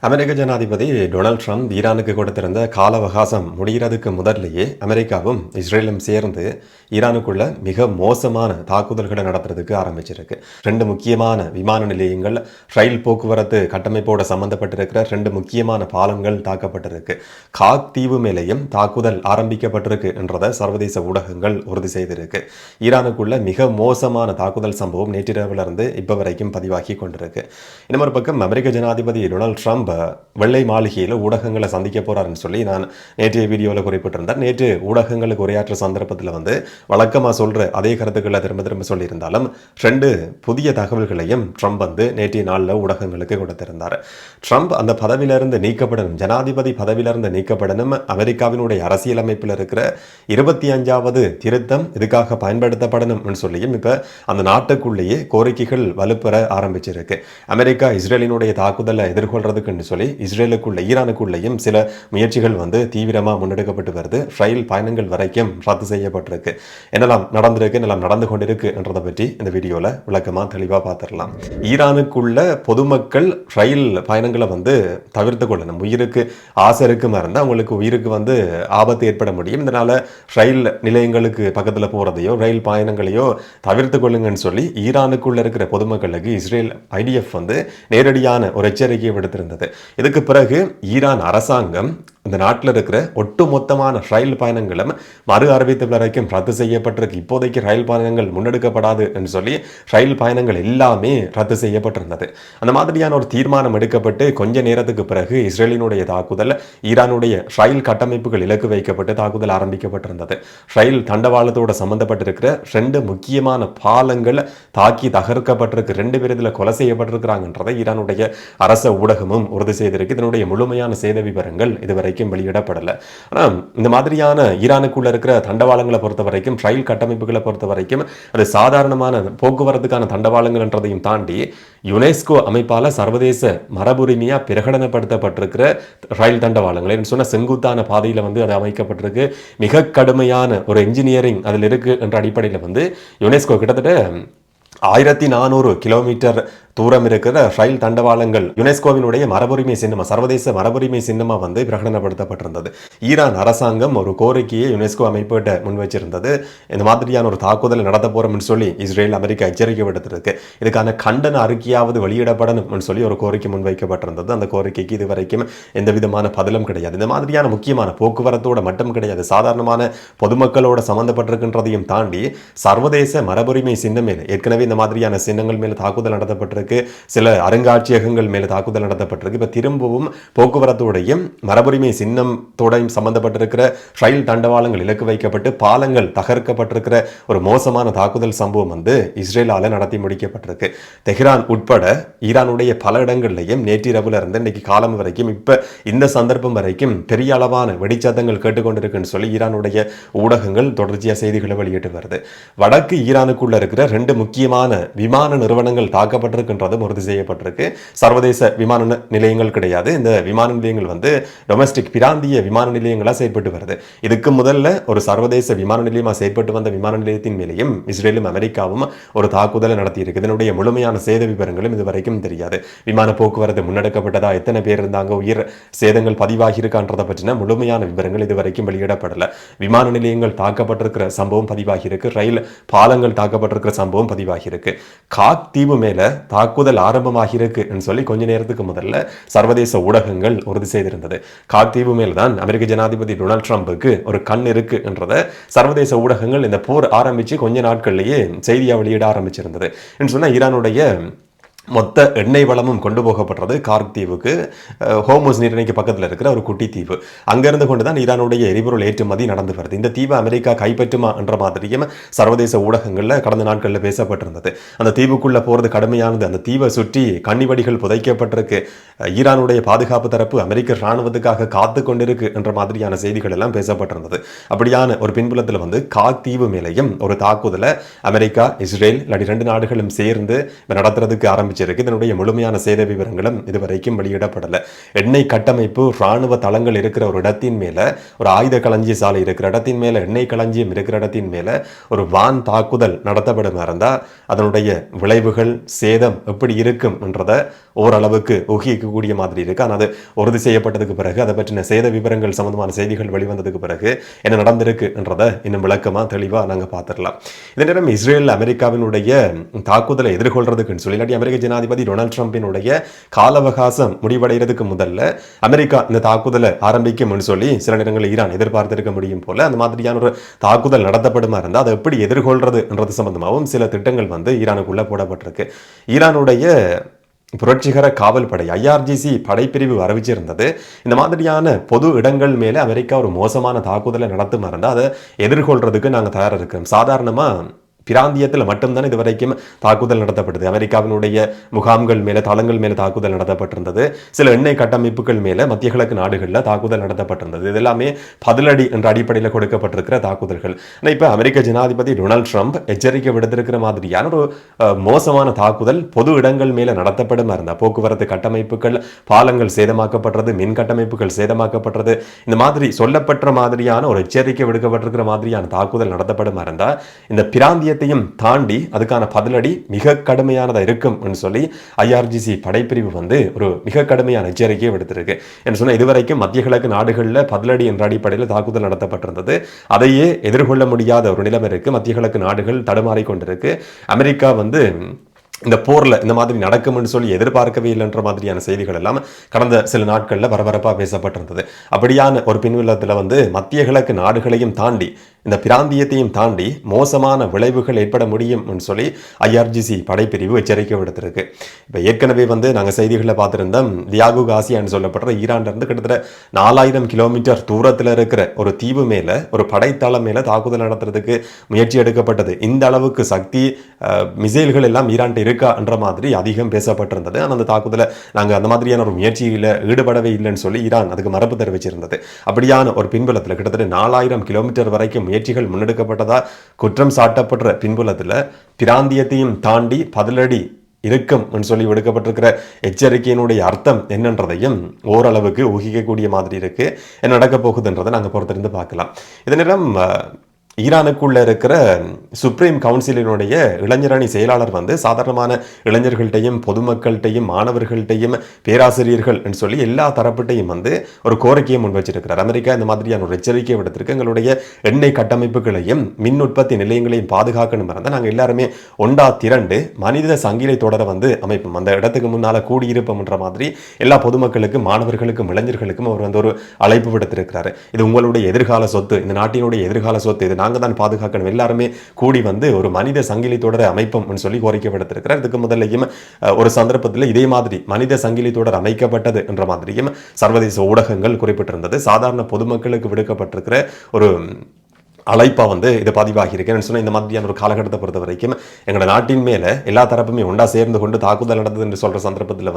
அமெரிக்க ஜனாதிபதி Donald Trump ஈரானுக்கு கொடுத்திருந்த கால அவகாசம் முடிகிறதுக்கு முதல்லையே அமெரிக்காவும் இஸ்ரேலும் சேர்ந்து ஈரானுக்குள்ள மிக மோசமான தாக்குதல்களை நடத்துறதுக்கு ஆரம்பிச்சிருக்கு. 2 முக்கியமான விமான நிலையங்கள், ரயில் போக்குவரத்து கட்டமைப்போட சம்பந்தப்பட்டிருக்கிற 2 முக்கியமான பாலங்கள் தாக்கப்பட்டிருக்கு. காக் தீவு மேலேயும் தாக்குதல் ஆரம்பிக்கப்பட்டிருக்கு என்றதை சர்வதேச ஊடகங்கள் உறுதி செய்திருக்கு. ஈரானுக்குள்ள மிக மோசமான தாக்குதல் சம்பவம் நேற்றிரவிலிருந்து இப்போ வரைக்கும் பதிவாகி கொண்டிருக்கு. இன்னொரு பக்கம் அமெரிக்க ஜனாதிபதி டொனால்ட் ட்ரம்ப் வெள்ளை மாளிகையில் ஊடகங்களை சந்திக்க போறாருன்னு சொல்லி நான் நேற்றைய வீடியோவில் குறிப்பிட்டிருந்தேன். நேற்று ஊடகங்களுக்கு உரையாற்ற சந்தர்ப்பத்தில் வழக்கமாக சொல்ற அதே கருத்துக்களை திரும்ப திரும்ப சொல்லியிருந்தாலும் 2 புதிய தகவல்களையும் ட்ரம்ப் நேற்றைய நாளில் ஊடகங்களுக்கு கொடுத்திருந்தார். ட்ரம்ப் அந்த பதவியிலிருந்து நீக்கப்படணும், ஜனாதிபதி பதவியிலிருந்து நீக்கப்படணும், அமெரிக்காவினுடைய அரசியலமைப்பில் இருக்கிற 25வது திருத்தம் இதுக்காக பயன்படுத்தப்படணும் சொல்லியும் இப்ப அந்த நாட்டுக்குள்ளேயே கோரிக்கைகள் வலுப்பெற ஆரம்பிச்சிருக்கு. அமெரிக்கா இஸ்ரேலினுடைய தாக்குதலை எதிர்கொள்றதுக்கு சொல்லி இஸ்ரேலுக்குள்ள ஈரானுக்குள்ளேயும் சில முயற்சிகள் தீவிரமாக முன்னெடுக்கப்பட்டு வருது. ரயில் பயணங்கள் வரைக்கும் ரத்து செய்யப்பட்டிருக்கு. என்னெல்லாம் நடந்திருக்கு, என்னெல்லாம் நடந்து கொண்டிருக்கு என்றதை பற்றி இந்த வீடியோவில் விளக்கமாக தெளிவாக பார்த்துடலாம். ஈரானுக்குள்ள பொதுமக்கள் ரயில் பயணங்களை தவிர்த்து கொள்ளணும். உயிருக்கு ஆசை இருக்குமா இருந்தால் அவங்களுக்கு உயிருக்கு ஆபத்து ஏற்பட முடியும். இதனால ரயில் நிலையங்களுக்கு பக்கத்தில் போகிறதையோ ரயில் பயணங்களையோ தவிர்த்து கொள்ளுங்கன்னு சொல்லி ஈரானுக்குள்ள இருக்கிற பொதுமக்களுக்கு இஸ்ரேல் IDF நேரடியான ஒரு எச்சரிக்கையை விடுத்திருந்தது. இதுக்கு பிறகு ஈரான் அரசாங்கம் இந்த நாட்டில் இருக்கிற ஒட்டுமொத்தமான ரயில் பயணங்களும் மறு அறிவித்த வரைக்கும் ரத்து செய்யப்பட்டிருக்கு. இப்போதைக்கு ரயில் பயணங்கள் முன்னெடுக்கப்படாது என்று சொல்லி ரயில் பயணங்கள் எல்லாமே ரத்து செய்யப்பட்டிருந்தது. அந்த மாதிரியான ஒரு தீர்மானம் எடுக்கப்பட்டு கொஞ்ச நேரத்துக்கு பிறகு இஸ்ரேலினுடைய தாக்குதல், ஈரானுடைய ரயில் கட்டமைப்புகள் இலக்கு வைக்கப்பட்டு தாக்குதல் ஆரம்பிக்கப்பட்டிருந்தது. ரயில் தண்டவாளத்தோடு சம்பந்தப்பட்டிருக்கிற 2 முக்கியமான பாலங்கள் தாக்கி தகர்க்கப்பட்டிருக்கு. 2 பேர் இதில் கொலை செய்யப்பட்டிருக்கிறாங்கன்றதை ஈரானுடைய அரச ஊடகமும் உறுதி செய்திருக்கு. இதனுடைய முழுமையான சேத விவரங்கள் இதுவரை வெளியிடப்படல. ஆனால் இந்த மாதிரியான ஈரானுக்குள்ள இருக்கிற தண்டவாளங்களை பொறுத்த வரைக்கும், ரயில் கட்டமைப்புகளை பொறுத்த வரைக்கும் அது சாதாரணமான போக்குவரத்துக்கான தண்டவாளங்கள் என்றதையும் தாண்டி யுனெஸ்கோ அமைப்பால சர்வதேச மரபுரிமையா பிரகடனப்படுத்தப்பட்டிருக்கிற ரயில் தண்டவாளங்கள் சொன்ன செங்குத்தான பாதையில் அது அமைக்கப்பட்டிருக்கு. மிக கடுமையான ஒரு என்ஜினியரிங் அதில் இருக்கு என்ற அடிப்படையில் யுனெஸ்கோ கிட்டத்தட்ட 1400 கிலோமீட்டர் தூரம் இருக்கிற ரயில் தண்டவாளங்கள் யுனெஸ்கோவினுடைய மரபுரிமை சின்னமா, சர்வதேச மரபுரிமை சின்னமா பிரகடனப்படுத்தப்பட்டிருந்தது. ஈரான் அரசாங்கம் ஒரு கோரிக்கையை யுனெஸ்கோ அமைப்பிட்ட முன் வச்சிருந்தது. இந்த மாதிரியான ஒரு தாக்குதல் நடத்த போறோம்னு சொல்லி இஸ்ரேல், அமெரிக்கா எச்சரிக்கை விடுத்திருக்கு. இதுக்கான கண்டன அறிக்கையாவது வெளியிடப்படணும் சொல்லி ஒரு கோரிக்கை முன்வைக்கப்பட்டிருந்தது. அந்த கோரிக்கைக்கு இதுவரைக்கும் எந்த விதமான பதிலும் கிடையாது. இந்த மாதிரியான முக்கியமான போக்குவரத்தோட மட்டும் கிடையாது, சாதாரணமான பொதுமக்களோட சம்பந்தப்பட்டிருக்கின்றதையும் தாண்டி சர்வதேச மரபுரிமை சின்னம் மேல ஏற்கனவே இந்த மாதிரியான சின்னங்கள் மேல தாக்குதல் நடத்தப்பட்டிருக்கு. சில அருங்காட்சியகங்கள் மேல தாக்குதல் நடத்தப்பட்டிருக்கு. இப்ப திரும்பவும் போக்குவரத்தோடையும் மரபுரிமை சின்னத்தோடையும் சம்பந்தப்பட்டிருக்கிற ரயில் தண்டவாளங்கள் இலக்கு வைக்கப்பட்டு பாலங்கள் தகர்க்கப்பட்டிருக்கிற ஒரு மோசமான தாக்குதல் சம்பவம் இஸ்ரேலால நடத்தி முடிக்கப்பட்டிருக்கு. தெஹ்ரான் உட்பட ஈரானுடைய பல இடங்கள்லையும் நேற்றிரவுல இருந்து இன்னைக்கு காலம் வரைக்கும் இப்ப இந்த சந்தர்ப்பம் வரைக்கும் பெரிய அளவான வெடிச்சத்தங்கள் கேட்டுக்கொண்டிருக்குன்னு சொல்லி ஈரானுடைய ஊடகங்கள் தொடர்ச்சியா செய்திகளை வெளியிட்டு வருது. வடக்கு ஈரானுக்குள்ள இருக்கிற 2 முக்கியமான விமான நிறுவனங்கள் தாக்கப்பட்டிருக்கின்றதும் உறுதி செய்யப்பட்டிருக்கு. சர்வதேச விமான நிலையங்கள் கிடையாது. இந்த விமான நிலையங்கள் டொமஸ்டிக் பிராந்திய விமான நிலையங்களா செயல்பட்டு வருது. இதுக்கு முதல்ல ஒரு சர்வதேச விமான நிலையமா செயல்பட்டு வந்த விமான நிலையத்தின் மேலேயும் இஸ்ரேலும் அமெரிக்காவும் ஒரு தாக்குதலை நடத்தி இருக்கு. இதனுடைய முழுமையான சேத விவரங்களும் இதுவரைக்கும் தெரியாது. விமான போக்குவரத்து முன்னெடுக்கப்பட்டதா, எத்தனை பேர் இருந்தாங்க, உயிர் சேதங்கள் பதிவாகி இருக்கான்றதை பற்றின முழுமையான விவரங்கள் இதுவரைக்கும் வெளியிடப்படல. விமான நிலையங்கள் தாக்கப்பட்டிருக்கிற சம்பவம் பதிவாகி இருக்கு. ரயில் பாலங்கள் தாக்கப்பட்டிருக்கிற சம்பவம் பதிவாகி இருக்கு. காக் தீவு மேல தாக்குதல் ஆரம்பமாகி இருக்கு சொல்லி கொஞ்ச நேரத்துக்கு முதல்ல சர்வதேச ஊடகங்கள் உறுதி செய்திருந்தது. காக் தீவு மேல்தான் அமெரிக்க ஜனாதிபதி டொனால்ட் ட்ரம்புக்கு ஒரு கண் இருக்கு என்றதை சர்வதேச ஊடகங்கள் இந்த போர் ஆரம்பிச்சு கொஞ்ச நாட்கள்லயே செய்தியா வெளியிட ஆரம்பிச்சிருந்தது. சொன்னா ஈரானுடைய மொத்த எண்ணெய் வளமும் கொண்டு போகப்படுறது கார்க் தீவுக்கு, ஹோர்முஸ் நீரிணைக்கு பக்கத்தில் இருக்கிற ஒரு குட்டி தீவு. அங்கிருந்து கொண்டுதான் ஈரானுடைய எரிபொருள் ஏற்றுமதி நடந்து வருது. இந்த தீவை அமெரிக்கா கைப்பற்றுமா என்ற மாதிரியும் சர்வதேச ஊடகங்கள்ல கடந்த நாட்களில் பேசப்பட்டிருந்தது. அந்த தீவுக்குள்ள போறது கடுமையானது. அந்த தீவை சுற்றி கன்னிவடிகள் புதைக்கப்பட்டிருக்கு. ஈரானுடைய பாதுகாப்பு தரப்பு அமெரிக்க இராணுவத்துக்காக காத்து கொண்டிருக்கு என்ற மாதிரியான செய்திகள் எல்லாம் பேசப்பட்டிருந்தது. அப்படியான ஒரு பின்புலத்தில் காக் தீவு மேலையும் ஒரு தாக்குதலை அமெரிக்கா, இஸ்ரேல் இல்லாட்டி 2 நாடுகளும் சேர்ந்து நடத்துறதுக்கு ஆரம்பிச்சு ஆரம்பிச்சிருக்கு. இதனுடைய முழுமையான சேத விவரங்களும் இதுவரைக்கும் வெளியிடப்படலை. எண்ணெய் கட்டமைப்பு, இராணுவ தளங்கள் இருக்கிற ஒரு இடத்தின் மேல, ஒரு ஆயுத களஞ்சிய சாலை இருக்கிற இடத்தின் மேல, எண்ணெய் களஞ்சியம் இருக்கிற இடத்தின் மேல ஒரு வான் தாக்குதல் நடத்தப்படும் இருந்தா அதனுடைய விளைவுகள், சேதம் எப்படி இருக்கும் என்றதை ஓரளவுக்கு ஊகிக்கக்கூடிய மாதிரி இருக்கு. ஆனால் அது உறுதி செய்யப்பட்டதுக்கு பிறகு, அதை பற்றின சேத விவரங்கள் சம்பந்தமான செய்திகள் வெளிவந்ததுக்கு பிறகு என்ன நடந்திருக்கு என்றதை இன்னும் விளக்கமா தெளிவா நாங்க பார்த்துடலாம். இதே நேரம் இஸ்ரேல் அமெரிக்காவினுடைய தாக்குதலை எதிர்கொள்றதுக்குன்னு சொல்லி, இல்லாட்டி அமெரிக்க ஜனாதிபதி டொனால்ட் ட்ரம்பினுடைய கால அவகாசம் முடிவடைகிறதுக்கு முதல்ல அமெரிக்கா இந்த தாக்குதலை ஆரம்பிக்கும் சொல்லி சில நேரங்களில் ஈரான் எதிர்பார்த்திருக்க முடியும் போல, அந்த மாதிரியான ஒரு தாக்குதல் நடத்தப்படுமா இருந்தால் அதை எப்படி எதிர்கொள்றது என்றது சம்பந்தமாகவும் சில திட்டங்கள் ஈரானுக்குள்ள போடப்பட்டிருக்கு. ஈரானுடைய புரட்சிகர காவல் படை IRGC படைப்பிரிவு அறிவிச்சிருந்தது, இந்த மாதிரியான பொது இடங்கள் மேலே அமெரிக்கா ஒரு மோசமான தாக்குதலை நடத்துமா இருந்தால் அதை எதிர்கொள்றதுக்கு நாங்கள் தயாராக இருக்கிறோம். சாதாரணமா பிராந்தியத்தில் மட்டும்தான் இதுவரைக்கும் தாக்குதல் நடத்தப்பட்டது. அமெரிக்காவினுடைய முகாம்கள் மேலே, தளங்கள் மேலே தாக்குதல் நடத்தப்பட்டிருந்தது. சில எண்ணெய் கட்டமைப்புகள் மேலே மத்திய கிழக்கு நாடுகளில் தாக்குதல் நடத்தப்பட்டிருந்தது. இது எல்லாமே பதிலடி என்ற அடிப்படையில் கொடுக்கப்பட்டிருக்கிற தாக்குதல்கள். ஆனால் இப்போ அமெரிக்க ஜனாதிபதி டொனால்ட் ட்ரம்ப் எச்சரிக்கை விடுத்திருக்கிற மாதிரியான ஒரு மோசமான தாக்குதல் பொது இடங்கள் மேலே நடத்தப்படும் இருந்தால், போக்குவரத்து கட்டமைப்புகள், பாலங்கள் சேதமாக்கப்பட்டது, மின் கட்டமைப்புகள் சேதமாக்கப்பட்டது, இந்த மாதிரி சொல்லப்பட்ட மாதிரியான ஒரு எச்சரிக்கை விடுக்கப்பட்டிருக்கிற மாதிரியான தாக்குதல் நடத்தப்படும் இருந்தால் இந்த பிராந்திய தாண்டி அதுக்கான பதிலடி மிக கடுமையானதா இருக்கும் சொல்லி IRGC படைப்பிரிவு ஒரு மிக கடுமையான எச்சரிக்கையை விடுத்திருக்கு. என்று சொன்ன இதுவரைக்கும் மத்திய கிழக்கு நாடுகளில் பதிலடி என்ற அடிப்படையில் தாக்குதல் நடத்தப்பட்டிருந்தது. அதையே எதிர்கொள்ள முடியாத ஒரு நிலைமை இருக்கு. மத்திய கிழக்கு நாடுகள் தடுமாறிக்கொண்டிருக்கு. அமெரிக்கா இந்த போர்ல இந்த மாதிரி நடக்கும்னு சொல்லி எதிர்பார்க்கவே இல்லைன்ற மாதிரியான செய்திகள் எல்லாம் கடந்த சில நாட்கள்ல பரபரப்பா பேசப்பட்டிருந்தது. அப்படியான ஒரு பின்விளத்துல மத்திய கிழக்கு நாடுகளையும் தாண்டி, இந்த பிராந்தியத்தையும் தாண்டி மோசமான விளைவுகள் ஏற்பட முடியும் சொல்லி IRGC படைப்பிரிவு எச்சரிக்கை விடுத்திருக்கு. இப்போ ஏற்கனவே நாங்கள் செய்திகளில் பார்த்துருந்தோம், தியாகு காசியான்னு சொல்லப்படுற ஈரான்ல இருந்து கிட்டத்தட்ட 4000 கிலோமீட்டர் தூரத்தில் இருக்கிற ஒரு தீவு மேல, ஒரு படைத்தளம் மேல தாக்குதல் நடத்துறதுக்கு முயற்சி எடுக்கப்பட்டது. இந்த அளவுக்கு சக்தி மிசைல்கள் எல்லாம் ஈரான் இருக்கா என்ற மாதிரி அதிகம் பேசப்பட்டிருந்தது. ஆனால் அந்த தாக்குதலை நாங்கள் அந்த மாதிரியான ஒரு முயற்சியில் ஈடுபடவே இல்லைன்னு சொல்லி ஈரான் அதுக்கு மறுப்பு தெரிவிச்சிருந்தது. அப்படியான ஒரு பின்புலத்தில் கிட்டத்தட்ட 4000 கிலோமீட்டர் வரைக்கும் முயற்சிகள் முன்னெடுக்கப்பட்டதா குற்றம் சாட்டப்படுற பின்புலத்தில் பிராந்தியத்தையும் தாண்டி பதிலடி இருக்கும் சொல்லி விடுக்கப்பட்டிருக்கிற எச்சரிக்கையினுடைய அர்த்தம் என்னன்றதையும் ஓரளவுக்கு ஊகிக்கக்கூடிய மாதிரி இருக்கு. என்ன நடக்க போகுதுன்றதை நாங்கள் பொறுத்திருந்து பார்க்கலாம். இதே நேரம் ஈரானுக்குள்ள இருக்கிற சுப்ரீம் கவுன்சிலினுடைய இளைஞரணி செயலாளர் சாதாரணமான இளைஞர்கள்ட்டையும், பொதுமக்கள்கிட்டையும், மாணவர்கள்ட்டையும், பேராசிரியர்கள் சொல்லி எல்லா தரப்பிட்டையும் ஒரு கோரிக்கையை முன் வச்சிருக்கிறார். அமெரிக்கா இந்த மாதிரியான ஒரு எச்சரிக்கையை விடுத்திருக்கு. எங்களுடைய எண்ணெய் கட்டமைப்புகளையும் மின் உற்பத்தி நிலையங்களையும் பாதுகாக்கணும் இருந்தால் நாங்கள் எல்லாருமே ஒண்டா திரண்டு மனித சங்கிலி தொடர அமைப்போம், அந்த இடத்துக்கு முன்னால கூடியிருப்போம் என்ற மாதிரி எல்லா பொதுமக்களுக்கும், மாணவர்களுக்கும், இளைஞர்களுக்கும் அவர் ஒரு அழைப்பு விடுத்திருக்கிறார். இது உங்களுடைய எதிர்கால சொத்து, இந்த நாட்டினுடைய எதிர்கால சொத்து, இது நாங்கள் தான் பாதுகாக்கணும், எல்லாருமே கூடி ஒரு மனித சங்கிலி தொடரை அமைப்போம் சொல்லி கோரிக்கை விடுத்திருக்கிறார். இதுக்கு முதலையும் ஒரு சந்தர்ப்பத்தில் இதே மாதிரி மனித சங்கிலி தொடர் அமைக்கப்பட்டது என்ற மாதிரியும் சர்வதேச ஊடகங்கள் குறிப்பிட்டிருந்தது. சாதாரண பொதுமக்களுக்கு விடுக்கப்பட்டிருக்கிற ஒரு அழைப்பா இது பதிவாகி இருக்கேன்னு சொன்னால், இந்த மாதிரியான ஒரு காலகட்டத்தை பொறுத்த வரைக்கும் எங்களோட நாட்டின் மேலே எல்லா தரப்புமே ஒன்றா சேர்ந்து கொண்டு தாக்குதல் நடந்தது என்று சொல்கிற சந்தர்ப்பத்தில்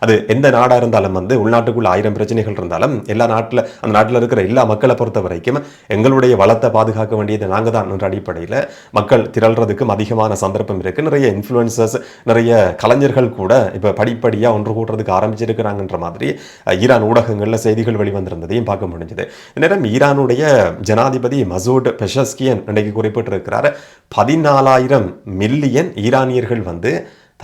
அது எந்த நாடாக இருந்தாலும் உள்நாட்டுக்குள்ள 1000 பிரச்சனைகள் இருந்தாலும் எல்லா நாட்டில், அந்த நாட்டில் இருக்கிற எல்லா மக்களை பொறுத்த வரைக்கும் எங்களுடைய வளத்தை பாதுகாக்க வேண்டியது நாங்கள் தான் என்ற அடிப்படையில் மக்கள் திரள்றதுக்கும் அதிகமான சந்தர்ப்பம் இருக்குது. நிறைய இன்ஃப்ளூயன்சர்ஸ், நிறைய கலைஞர்கள் கூட இப்போ படிப்படியாக ஒன்று கூட்டுறதுக்கு ஆரம்பிச்சிருக்கிறாங்கன்ற மாதிரி ஈரான் ஊடகங்களில் செய்திகள் வெளிவந்திருந்ததையும் பார்க்க முடிஞ்சது. நேரம் ஈரானுடைய ஜனாதிபதி மசூட் பெஷஸ்கியன் இன்றைக்கு குறிப்பிட்டிருக்கிறார், 14,000 மில்லியன் ஈரானியர்கள்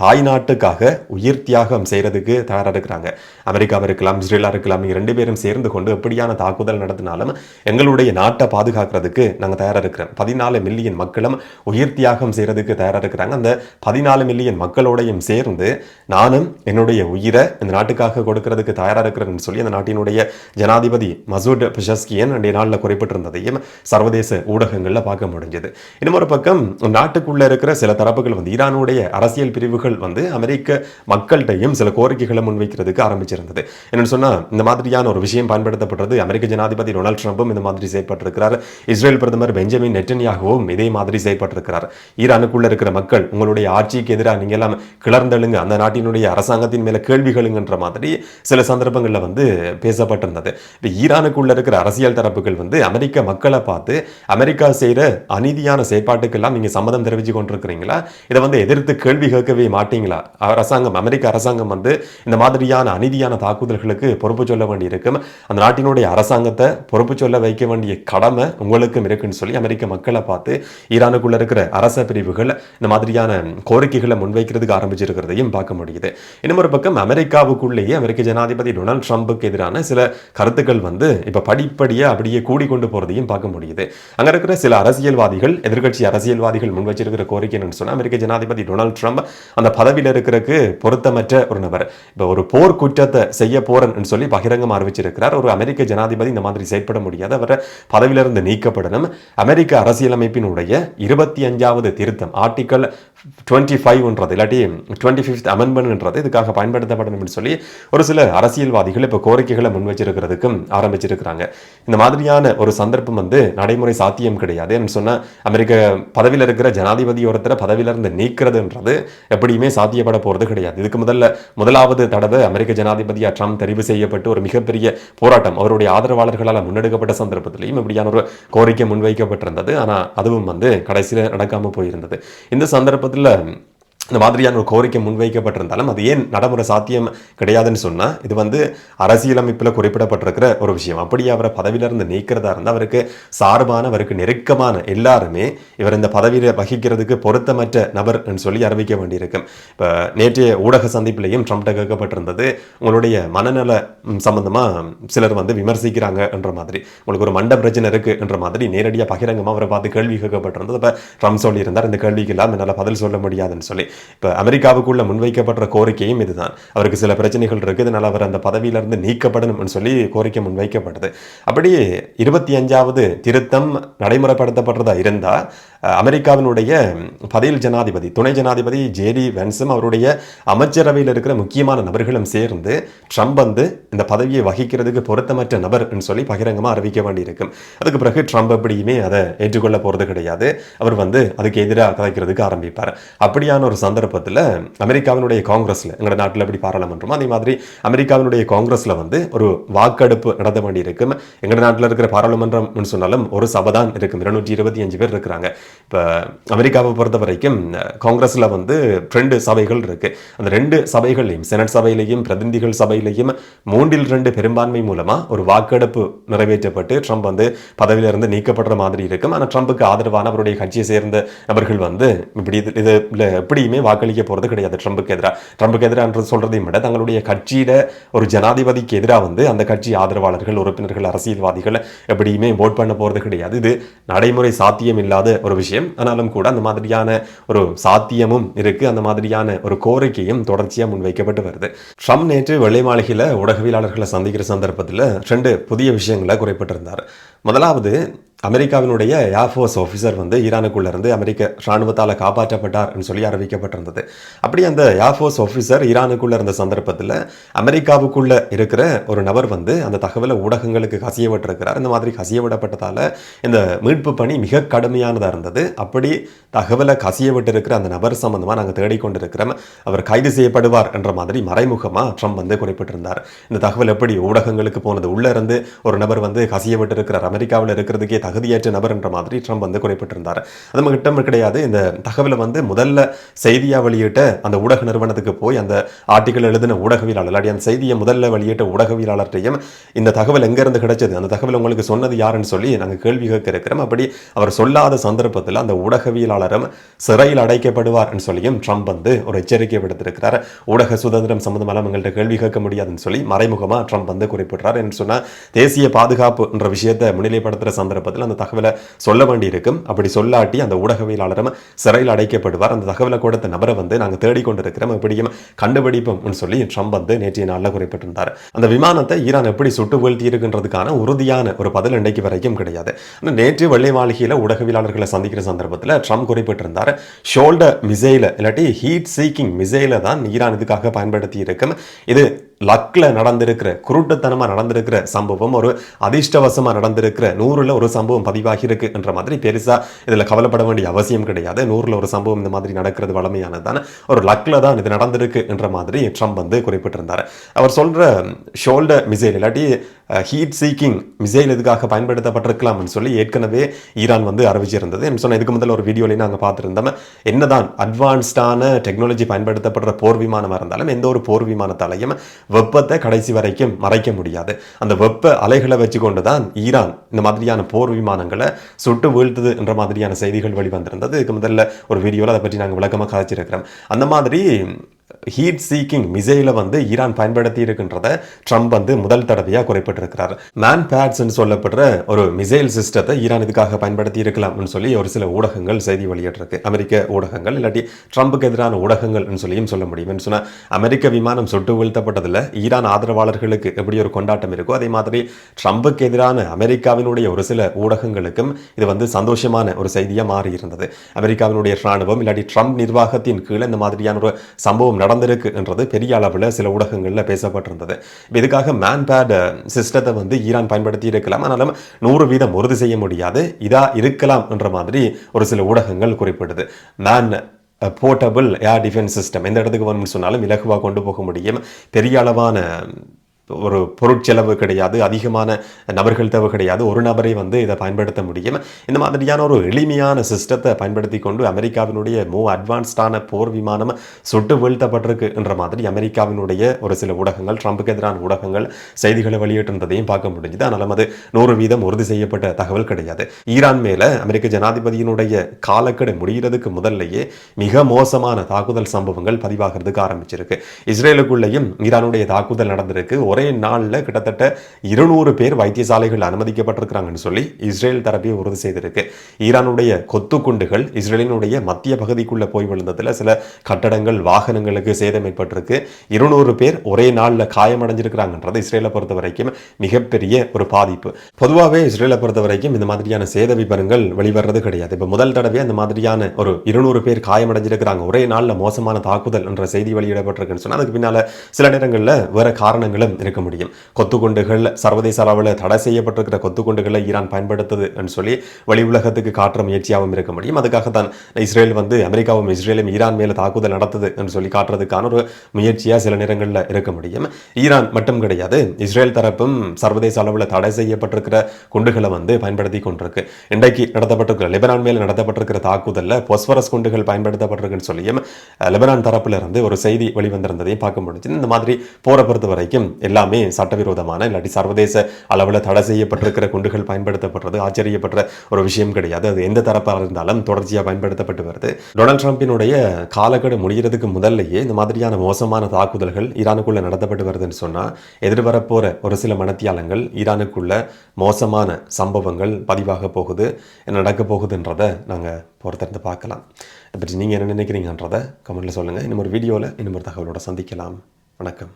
தாய் நாட்டுக்காக உயிர் தியாகம் செய்யறதுக்கு தயாராக இருக்கிறாங்க. அமெரிக்காவை இருக்கலாம், இஸ்ரேலா இருக்கலாம், நீங்க 2 பேரும் சேர்ந்து கொண்டு எப்படியான தாக்குதல் நடத்தினாலும் எங்களுடைய நாட்டை பாதுகாக்கிறதுக்கு நாங்கள் தயாராக இருக்கிறோம். 14 மில்லியன் மக்களும் உயிர் தியாகம் செய்யறதுக்கு தயாராக இருக்கிறாங்க. அந்த 14 மில்லியன் மக்களோடையும் சேர்ந்து நானும் என்னுடைய உயிரை இந்த நாட்டுக்காக கொடுக்கறதுக்கு தயாராக இருக்கிறேன்னு சொல்லி அந்த நாட்டினுடைய ஜனாதிபதி மசூட் பெஷஸ்கியன் அன்றைய நாளில் குறிப்பிட்டிருந்ததையும் சர்வதேச ஊடகங்களில் பார்க்க முடிஞ்சது. இன்னொரு பக்கம் நாட்டுக்குள்ள இருக்கிற சில தரப்புகள் ஈரானுடைய அரசியல் பிரிவு அமெரிக்க மக்கள்கிட்டையும் சில கோரிக்கைகளை முன்வைக்கிறதுக்கு ஆரம்பிச்சிருந்தது. என்னன்னு சொன்னா, இந்த மாதிரியான ஒரு விஷயம் பயன்படுத்தப்படுறது. அமெரிக்க ஜனாதிபதி டொனால்ட் ட்ரம்பும் இந்த மாதிரி செயல்பட்டிருக்கிறார். இஸ்ரேல் பிரதமர் பெஞ்சமின் நெட்டன்யாகுவும் இதே மாதிரி செயல்பட்டிருக்கிறார். ஈரானுக்குள்ள இருக்கிற மக்கள் உங்களுடைய ஆட்சிக்கு எதிராக நீங்க எல்லாம் கிளர்ந்தெழுங்க, அந்த நாட்டினுடைய அரசாங்கத்தின் மேல கேள்விகளுங்கன்ற மாதிரி சில சந்தர்ப்பங்கள்ல பேசப்பட்டிருந்தது. ஈரானுக்குள்ள இருக்கிற அரசியல் தரப்புகள் அமெரிக்க மக்களை பார்த்து அமெரிக்கா செய்யற அநீதியான செயற்பாட்டுக்கெல்லாம் நீங்க சம்மதம் தெரிவிச்சு கொண்டிருக்கிறீங்களா, இதை எதிர்த்து கேள்வி கேட்கவே மாட்டீங்களா? அமெரிக்க அரசாங்கம் வந்து இந்த மாதிரியான அநீதியான தாக்குதல்களுக்கு பொறுப்பு சொல்ல வேண்டியிருக்கும். அந்த நாட்டினுடைய அரசாங்கத்தை பொறுப்பு சொல்ல வைக்க வேண்டிய கடமை உங்களுக்கும் இருக்குன்னு சொல்லி அமெரிக்க மக்களை பார்த்து ஈரானுக்குள்ள இருக்கிற அரச பிரிவுகள் இந்த மாதிரியான கோரிக்கைகளை முன்வைக்கிறதுக்கு ஆரம்பிச்சிருக்கிறதையும் பார்க்க முடியுது. இன்னொரு பக்கம் அமெரிக்காவுக்குள்ளேயே அமெரிக்க ஜனாதிபதி டொனால்ட் ட்ரம்புக்கு எதிரான சில கருத்துக்கள் வந்து இப்ப படிப்படியா அப்படியே கூடிக்கொண்டு போறதையும் பார்க்க முடியுது. அங்க இருக்கிற சில அரசியல்வாதிகள், எதிர்க்கட்சி அரசியல்வாதிகள் முன் வச்சிருக்கிற கோரிக்கை என்னன்னு சொன்னா, அமெரிக்க ஜனாதிபதி டொனால்ட் ட்ரம்ப் அந்த பதவியில் இருக்கிறதுக்கு பொருத்தமற்ற ஒரு நபர், இப்ப ஒரு போர் குற்றத்தை செய்ய போறேன்னு சொல்லி பகிரங்கமாக அறிவிச்சிருக்கிறார். ஒரு அமெரிக்க ஜனாதிபதி இந்த மாதிரி செயற்பட முடியாது, அவரை பதவியிலிருந்து நீக்கப்படணும். அமெரிக்க அரசியலமைப்பினுடைய 25வது திருத்தம் ஆர்டிகல் 25 இல்லாட்டி 25th அமெண்ட்மெண்ட் இதுக்காக பயன்படுத்தப்படணும் சொல்லி ஒரு சில அரசியல்வாதிகள் இப்ப கோரிக்கைகளை முன் வச்சிருக்கிறதுக்கும் ஆரம்பிச்சிருக்கிறாங்க. இந்த மாதிரியான ஒரு சந்தர்ப்பம் வந்து நடைமுறை சாத்தியம் கிடையாது. சொன்னா அமெரிக்க பதவியில் இருக்கிற ஜனாதிபதி ஒருத்தரை பதவியிலிருந்து நீக்கிறதுன்றது எப்படியுமே சாத்தியப்பட போறது கிடையாது. இதுக்கு முதலாவது தடவை அமெரிக்க ஜனாதிபதியா ட்ரம்ப் தெரிவு செய்யப்பட்டு ஒரு மிகப்பெரிய போராட்டம் அவருடைய ஆதரவாளர்களால் முன்னெடுக்கப்பட்ட சந்தர்ப்பத்திலையும் இப்படியான ஒரு கோரிக்கை முன்வைக்கப்பட்டிருந்தது. ஆனா அதுவும் வந்து கடைசியில் நடக்காம போயிருந்தது. இந்த சந்தர்ப்பத்தில் இந்த மாதிரியான ஒரு கோரிக்கை முன்வைக்கப்பட்டிருந்தாலும் அது ஏன் நடைமுறை சாத்தியம் கிடையாதுன்னு சொன்னா, இது வந்து அரசியலமைப்பில் குறிப்பிடப்பட்டிருக்கிற ஒரு விஷயம். அப்படியே அவரை பதவியிலிருந்து நீக்கிறதா இருந்தால் அவருக்கு சார்பான, அவருக்கு நெருக்கமான எல்லாருமே இவர் இந்த பதவியை வகிக்கிறதுக்கு பொருத்தமற்ற நபர் சொல்லி அறிவிக்க வேண்டியிருக்கும். இப்போ நேற்றைய ஊடக சந்திப்பிலையும் ட்ரம்ப்ட கேட்கப்பட்டிருந்தது, உங்களுடைய மனநல சம்பந்தமா சிலர் வந்து விமர்சிக்கிறாங்க என்ற மாதிரி, உங்களுக்கு ஒரு மண்ட பிரச்சனை இருக்கு என்ற மாதிரி நேரடியாக பகிரங்கமாக அவரை பார்த்து கேள்வி கேட்கப்பட்டிருந்தது. இப்போ ட்ரம்ப் சொல்லியிருந்தார், இந்த கேள்விக்கு எல்லாம் என்னால் பதில் சொல்ல முடியாதுன்னு சொல்லி. இப்போ அமெரிக்காவுக்குள்ள முன்வைக்கப்பட்ட கோரிக்கையும் இதுதான். அவருக்கு சில பிரச்சனைகள் இருக்கு, இதனால் அவர் அந்த பதவியிலிருந்து நீக்கப்படணும் சொல்லி கோரிக்கை முன்வைக்கப்பட்டது. அப்படி 25வது திருத்தம் நடைமுறைப்படுத்தப்படுறதா இருந்தா அமெரிக்காவினுடைய பதில் ஜனாதிபதி, துணை ஜனாதிபதி ஜேடி வென்ஸும் அவருடைய அமைச்சரவையில் இருக்கிற முக்கியமான நபர்களும் சேர்ந்து ட்ரம்ப் வந்து இந்த பதவியை வகிக்கிறதுக்கு பொருத்தமற்ற நபர் சொல்லி பகிரங்கமாக அறிவிக்க வேண்டியிருக்கும். அதுக்கு பிறகு ட்ரம்ப் எப்படியுமே அதை ஏற்றுக்கொள்ள போறது கிடையாது. அவர் வந்து அதுக்கு எதிராக கதைக்கிறதுக்கு ஆரம்பிப்பார். அப்படியான ஒரு சந்தர்ப்பத்தில் அமெரிக்காவினுடைய காங்கிரஸ்ல, எங்களோட நாட்டில் எப்படி பாராளுமன்றம் அதே மாதிரி அமெரிக்காவினுடைய காங்கிரஸ்ல வந்து ஒரு வாக்கெடுப்பு நடத்த வேண்டியிருக்கும். எங்களோட நாட்டில் இருக்கிற பாராளுமன்றம் சொன்னாலும் ஒரு சபை தான் இருக்கும், 225 பேர் இருக்கிறாங்க. இப்போ அமெரிக்காவை பொறுத்த வரைக்கும் காங்கிரஸ்ல வந்து 2 சபைகள் இருக்கு. அந்த 2 சபைகளையும், செனட் சபையிலையும் பிரதிநிதிகள் சபையிலையும் 3/2 பெரும்பான்மை மூலமா ஒரு வாக்கெடுப்பு நிறைவேற்றப்பட்டு ட்ரம்ப் வந்து பதவியிலிருந்து நீக்கப்படுற மாதிரி இருக்கும். ஆனால் ட்ரம்புக்கு ஆதரவான அவருடைய கட்சியை சேர்ந்த நபர்கள் வந்து இப்படி இது எப்படியுமே வாக்களிக்க போறது கிடையாது ட்ரம்புக்கு எதிராக சொல்றதையும் விட தங்களுடைய கட்சியில ஒரு ஜனாதிபதிக்கு எதிராக வந்து அந்த கட்சி ஆதரவாளர்கள், உறுப்பினர்கள், அரசியல்வாதிகள் எப்படியுமே ஓட் பண்ண போறது கிடையாது. இது நடைமுறை சாத்தியம் இல்லாத ஒரு விஷயம். ஆனாலும் கூட அந்த மாதிரியான ஒரு சாத்தியமும் இருக்கு, அந்த மாதிரியான ஒரு கோரிக்கையும் தொடர்ச்சியா முன்வைக்கப்பட்டு வருது. ட்ரம்ப் நேற்று வெள்ளை மாளிகையில் ஊடகவியலாளர்களை சந்திக்கிற சந்தர்ப்பத்தில் 2 புதிய விஷயங்களை குறிப்பிட்டிருந்தார். முதலாவது, அமெரிக்காவினுடைய ஏர்ஃபோர்ஸ் ஆஃபீஸர் வந்து ஈரானுக்குள்ள இருந்து அமெரிக்க ராணுவத்தால் காப்பாற்றப்பட்டார் சொல்லி அறிவிக்கப்பட்டிருந்தது. அப்படி அந்த ஏர்ஃபோர்ஸ் ஆஃபீஸர் ஈரானுக்குள்ள இருந்த சந்தர்ப்பத்தில் அமெரிக்காவுக்குள்ள இருக்கிற ஒரு நபர் வந்து அந்த தகவலை ஊடகங்களுக்கு கசியவிட்டிருக்கிறார். இந்த மாதிரி கசியவிடப்பட்டதால இந்த மீட்பு பணி மிக கடுமையானதாக இருந்தது. அப்படி தகவலை கசியவிட்டிருக்கிற அந்த நபர் சம்பந்தமாக நாங்கள் தேடிக்கொண்டிருக்கிறோம், அவர் கைது செய்யப்படுவார் என்ற மாதிரி மறைமுகமாக ட்ரம்ப் வந்து குறிப்பிட்டிருந்தார். இந்த தகவல் எப்படி ஊடகங்களுக்கு போனது, உள்ள இருந்து ஒரு நபர் வந்து கசியவிட்டிருக்கிறார், அமெரிக்காவில் இருக்கிறதுக்கே தகுதியற்ற நபர் என்ற மாதிரி ட்ரம்ப் வந்து குறிப்பிட்டிருந்தார். அது மட்டும் கிடையாது, இந்த தகவலை வந்து முதல்ல செய்தியா வெளியிட்ட அந்த ஊடக நிறுவனத்துக்கு போய் அந்த ஆர்டிகல் எழுதின ஊடகவியலாளர், அந்த செய்தியை முதல்ல வெளியிட்ட ஊடகவியலாளர்கிட்டையும் இந்த தகவல் எங்கிருந்து கிடைச்சது, அந்த தகவல் உங்களுக்கு சொன்னது யாருன்னு சொல்லி நாங்கள் கேள்வி கேட்க இருக்கிறோம். அப்படி அவர் சொல்லாத சந்தர்ப்பத்தில் அந்த ஊடகவியலாளரும் சிறையில் அடைக்கப்படுவார் சொல்லியும் ட்ரம்ப் வந்து ஒரு எச்சரிக்கை விடுத்திருக்கிறார். ஊடக சுதந்திரம் சம்பந்தமாக எங்கள்கிட்ட கேள்வி கேட்க முடியாதுன்னு சொல்லி மறைமுகமாக ட்ரம்ப் வந்து குறிப்பிட்டார். என்று சொன்னால் தேசிய பாதுகாப்பு என்ற விஷயத்தை முன்னிலைப்படுத்துகிற சந்தர்ப்பத்தில் அந்த தகவலை சொல்ல வேண்டியிருக்கும். அப்படி சொல்லாட்டி அந்த ஊடகவியலாளரும் சிறையில் அடைக்கப்படுவார். அந்த தகவலை கொடுத்த நபரை வந்து நாங்கள் தேடிக்கொண்டிருக்கிறோம், எப்படியும் கண்டுபிடிப்போம் சொல்லி ட்ரம்ப் வந்து நேற்றைய நாளில் குறிப்பிட்டிருந்தார். அந்த விமானத்தை ஈரான் எப்படி சுட்டு வீழ்த்தி இருக்கின்றதுக்கான உறுதியான ஒரு பதில் இன்றைக்கு வரைக்கும் கிடையாது. நேற்று வெள்ளை மாளிகையில் ஊடகவியலாளர்களை சந்திக்கிற சந்தர்ப்பத்தில் ட்ரம்ப் குறிப்பிட்டிருந்தார், ஷோல்டர் மிசைல இல்லாட்டி ஹீட் சீக்கிங் மிசைல தான் ஈரான் இதுக்காக பயன்படுத்தி இருக்கும். இது லக்ல நடந்திருக்கிற, குருட்டுத்தனமா நடந்திருக்கிற சம்பவம், ஒரு அதிர்ஷ்டவசமா நடந்திருக்கிற 100ல் ஒரு சம்பவம் பதிவாகி இருக்கு என்ற மாதிரி பெருசா இதுல கவலைப்பட வேண்டிய அவசியம் கிடையாது. 100ல் ஒரு சம்பவம் இந்த மாதிரி நடக்கிறது வளமையானதான, ஒரு லக்ல தான் இது நடந்திருக்கு என்ற மாதிரி ட்ரம்ப் வந்து குறிப்பிட்டிருந்தார். அவர் சொல்ற ஷோல்டர் மிசைல் இல்லாட்டி ஹீட் சீக்கிங் மிசைல் இதுக்காக பயன்படுத்தப்பட்டிருக்கலாம்னு சொல்லி ஏற்கனவே ஈரான் வந்து அறிவிச்சிருந்தது. என்ன சொன்ன இதுக்கு முதல்ல ஒரு வீடியோலையும் நாங்கள் பார்த்துருந்தோம். என்னதான் அட்வான்ஸ்டான டெக்னாலஜி பயன்படுத்தப்படுற போர் விமானமாக இருந்தாலும் எந்த ஒரு போர் விமானத்தாலையும் வெப்பத்தை கடைசி வரைக்கும் மறைக்க முடியாது. அந்த வெப்ப அலைகளை வச்சுக்கொண்டு தான் ஈரான் இந்த மாதிரியான போர் விமானங்களை சுட்டு வீழ்த்துது என்ற மாதிரியான செய்திகள் வெளிவந்திருந்தது. இதுக்கு முதல்ல ஒரு வீடியோவில் அதை பற்றி நாங்கள் விளக்கமாக கதைச்சிருக்கிறோம். அந்த மாதிரி ஹீட் சீக்கிங் மிசைலை வந்து ஈரான் பயன்படுத்தி இருக்கின்றத ட்ரம்ப் வந்து முதல் தடவையாக குறிப்பிட்டிருக்கிறார். மேன் பேட்ஸ்ன்னு சொல்லப்படுற ஒரு மிசைல் சிஸ்டத்தை ஈரான் இதுக்காக பயன்படுத்தி இருக்கலாம்னு சொல்லி ஒரு சில ஊடகங்கள் செய்தி வெளியிட்டிருக்கு. அமெரிக்க ஊடகங்கள் இல்லாட்டி ட்ரம்புக்கு எதிரான ஊடகங்கள்னு சொல்லியும் சொல்ல முடியும். சொன்னால் அமெரிக்க விமானம் சுட்டு வீழ்த்தப்பட்டதில் ஈரான் ஆதரவாளர்களுக்கு எப்படி ஒரு கொண்டாட்டம் இருக்கோ அதே மாதிரி ட்ரம்புக்கு எதிரான அமெரிக்காவினுடைய ஒரு சில ஊடகங்களுக்கும் இது வந்து சந்தோஷமான ஒரு செய்தியாக மாறி இருந்தது. அமெரிக்காவினுடைய ராணுவம் இல்லாட்டி ட்ரம்ப் நிர்வாகத்தின் கீழே இந்த மாதிரியான ஒரு சம்பவம் நடந்திருக்கு என்றது பெரிய அளவில் சில ஊடகங்களில் பேசப்பட்டிருந்தது. இதுக்காக மேன்பேட் சிஸ்டத்தை வந்து ஈரான் பயன்படுத்தி இருக்கலாம், ஆனாலும் 100% உறுதி செய்ய முடியாது, இதா இருக்கலாம் என்ற மாதிரி ஒரு சில ஊடகங்கள் குறிப்பிடுது. போர்ட்டபிள் ஏர் டிஃபென்ஸ் சிஸ்டம் எந்த இடத்துக்கு வரணும்னு சொன்னாலும் இலகுவாக கொண்டு போக முடியும், பெரிய அளவான ஒரு பொருட்செலவு கிடையாது, அதிகமான நபர்கள் தேவை கிடையாது, ஒரு நபரை வந்து இதை பயன்படுத்த முடியும். இந்த மாதிரியான ஒரு எளிமையான சிஸ்டத்தை பயன்படுத்தி கொண்டு அமெரிக்காவினுடைய அட்வான்ஸ்டான போர் விமானம் சுட்டு வீழ்த்தப்பட்டிருக்கு என்ற மாதிரி அமெரிக்காவினுடைய ஒரு சில ஊடகங்கள், ட்ரம்புக்கு எதிரான ஊடகங்கள் செய்திகளை வெளியிட்டிருந்ததையும் பார்க்க முடிஞ்சுது. ஆனாலும் அது 100% உறுதி செய்யப்பட்ட தகவல் கிடையாது. ஈரான் மேல அமெரிக்க ஜனாதிபதியினுடைய காலக்கெடு முடிகிறதுக்கு முதல்லையே மிக மோசமான தாக்குதல் சம்பவங்கள் பதிவாகிறதுக்கு ஆரம்பிச்சிருக்கு. இஸ்ரேலுக்குள்ளேயும் ஈரானுடைய தாக்குதல் நடந்திருக்கு. ஒரே நாளில் கிட்டத்தட்ட 200 பேர் வைத்தியசாலைகள் அனுமதிக்கப்பட்டிருக்கிறாங்கன்னு சொல்லி இஸ்ரேல் தரப்பை உறுதி செய்திருக்கு. ஈரானுடைய கொத்துக்குண்டுகள் இஸ்ரேலினுடைய மத்திய பகுதிக்குள்ள போய் விழுந்ததில் சில கட்டடங்கள், வாகனங்களுக்கு சேதம் ஏற்பட்டிருக்கு. 200 பேர் ஒரே நாளில் காயமடைஞ்சிருக்கிறாங்கன்றது இஸ்ரேலை பொறுத்த வரைக்கும் மிகப்பெரிய ஒரு பாதிப்பு. பொதுவாகவே இஸ்ரேலை பொறுத்த வரைக்கும் இந்த மாதிரியான சேத விவரங்கள் வெளிவரது கிடையாது. இப்போ முதல் தடவை அந்த மாதிரியான ஒரு 200 பேர் காயமடைஞ்சிருக்கிறாங்க, ஒரே நாளில் மோசமான தாக்குதல் என்ற செய்தி வெளியிடப்பட்டிருக்குன்னு சொன்னால் அதுக்கு பின்னால் சில நேரங்களில் வேற காரணங்களும் இருக்க முடியும். கொத்துக்குண்டுகள் சர்வதேச அளவில் தடை செய்யப்பட்டிருக்கிற கொத்துக்குண்டுகளை ஈரான் பயன்படுத்துது சொல்லி வெளி உலகத்துக்கு காட்டுற முயற்சியாகவும் இருக்க முடியும். அதுக்காக தான் இஸ்ரேல் வந்து அமெரிக்காவும் இஸ்ரேலும் ஈரான் மேல தாக்குதல் நடத்துது என்று சொல்லி காட்டுறதுக்கான ஒரு முயற்சியா சில நேரங்களில் இருக்க முடியும். ஈரான் மட்டும் கிடையாது, இஸ்ரேல் தரப்பும் சர்வதேச அளவில் தடை செய்யப்பட்டிருக்கிற குண்டுகளை வந்து பயன்படுத்தி கொண்டிருக்கு. இன்றைக்கு நடத்தப்பட்டிருக்கிற லெபனான் மேல நடத்தப்பட்டிருக்கிற தாக்குதல்ல பொஸ்பரஸ் குண்டுகள் பயன்படுத்தப்பட்டிருக்குன்னு சொல்லியும் லெபனான் தரப்புல இருந்து ஒரு செய்தி வெளிவந்திருந்ததையும் பார்க்க முடிஞ்சு. இந்த மாதிரி போரை பொறுத்த வரைக்கும் எல்லாமே சட்டவிரோதமான இல்லாட்டி சர்வதேச அளவில் தடை செய்யப்பட்டிருக்கிற குண்டுகள் பயன்படுத்தப்படுறது ஆச்சரியப்படுற ஒரு விஷயம் கிடையாது. அது எந்த தரப்பாக இருந்தாலும் தொடர்ச்சியாக பயன்படுத்தப்பட்டு வருது. டொனால்ட் ட்ரம்பினுடைய காலக்கெடு முடிகிறதுக்கு முதல்லையே இந்த மாதிரியான மோசமான தாக்குதல்கள் ஈரானுக்குள்ள நடத்தப்பட்டு வருதுன்னு சொன்னால் எதிர்வரப்போற ஒரு சில மனத்தியாலங்கள் ஈரானுக்குள்ள மோசமான சம்பவங்கள் பதிவாக போகுது, நடக்க போகுதுன்றதை நாங்கள் பொறுத்திருந்து பார்க்கலாம். இதை பற்றி நீங்கள் என்ன நினைக்கிறீங்கன்றதை கமெண்ட்ல சொல்லுங்கள். இன்னும் ஒரு வீடியோவில் இன்னும் ஒரு தகவலோட சந்திக்கலாம். வணக்கம்.